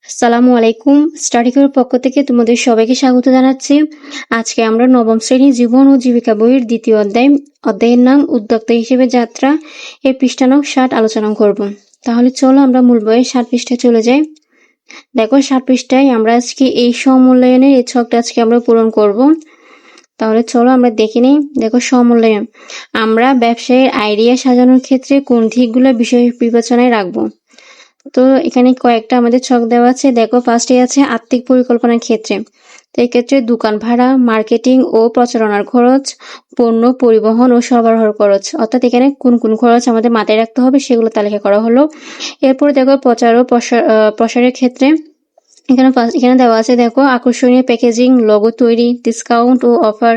আসসালামু আলাইকুম। স্টাডি করার পক্ষ থেকে তোমাদের সবাইকে স্বাগত জানাচ্ছি। আজকে আমরা নবম শ্রেণী জীবন ও জীবিকা বইয়ের দ্বিতীয় অধ্যায়ের নাম উদ্যোক্তা হিসেবে যাত্রা এর পৃষ্ঠা নং 60 আলোচনা করব। তাহলে চলো আমরা মূল বইয়ের 60 পৃষ্ঠায় চলে যাই। দেখো 60 পৃষ্ঠায় আমরা আজকে এই সমমূল্যায়নের এই ছকটা আজকে আমরা পূরণ করব। তাহলে চলো আমরা দেখে নিই। দেখো সমমূল্যায়ন, আমরা ব্যবসায়ের আইডিয়া সাজানোর ক্ষেত্রে কোন দিকগুলো বিষয় বিবেচনায় রাখবো। তো এখানে কয়েকটা আমাদের ছক দেওয়া আছে। দেখো ফার্স্টে আছে আর্থিক পরিকল্পনার ক্ষেত্রে। তো এক্ষেত্রে দোকান ভাড়া, মার্কেটিং ও প্রচারণার খরচ, পণ্য পরিবহন ও সরবরাহ খরচ, অর্থাৎ এখানে কোন কোন খরচ আমাদের মাথায় রাখতে হবে সেগুলো তালিকা করা হলো। এরপরে দেখো প্রচার ও প্রসারের ক্ষেত্রে এখানে দেওয়া আছে। দেখো আকর্ষণীয় প্যাকেজিং, লোগো তৈরি, ডিসকাউন্ট ও অফার,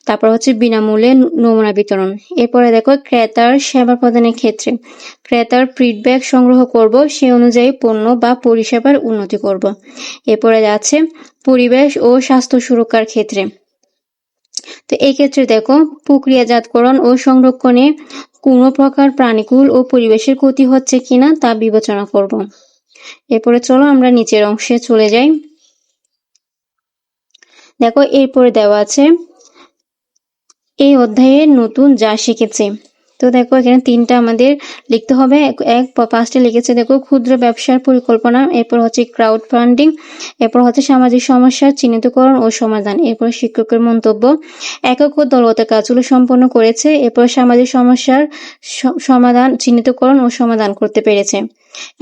তারপর হচ্ছে বিনামূল্যে নমুনা বিতরণ। এরপরে দেখো ক্রেতার সেবা প্রদানের ক্ষেত্রে ক্রেতার ফিডব্যাক সংগ্রহ করব, সে অনুযায়ী পণ্য বা পরিষেবার উন্নতি করব। এরপরে আছে পরিবেশ ও স্বাস্থ্য সুরক্ষার ক্ষেত্রে। তো এই ক্ষেত্রে দেখো প্রক্রিয়াজাতকরণ ও সংরক্ষণে কোনো প্রকার প্রাণীকুল ও পরিবেশের ক্ষতি হচ্ছে কিনা তা বিবেচনা করব। এরপরে চলো আমরা নিচের অংশে চলে যাই। দেখো এরপরে দেওয়া আছে এই অধ্যায়ে নতুন যা শিখেছে। তো দেখো এখানে তিনটা আমাদের লিখতে হবে। ফার্স্টে লিখেছে দেখো ক্ষুদ্র ব্যবসার পরিকল্পনা, এরপর হচ্ছে ক্রাউড ফান্ডিং, এরপর হচ্ছে সামাজিক সমস্যার চিহ্নিতকরণ ও সমাধান, এরপর শিক্ষকের মন্তব্য একক ও দলগত কাজগুলো সম্পন্ন করেছে, এরপর সামাজিক সমস্যার সমাধান চিহ্নিতকরণ ও সমাধান করতে পেরেছে।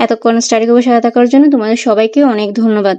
এতক্ষণ স্টাডি গ্রুপে সাথে থাকার জন্য তোমাদের সবাইকে অনেক ধন্যবাদ।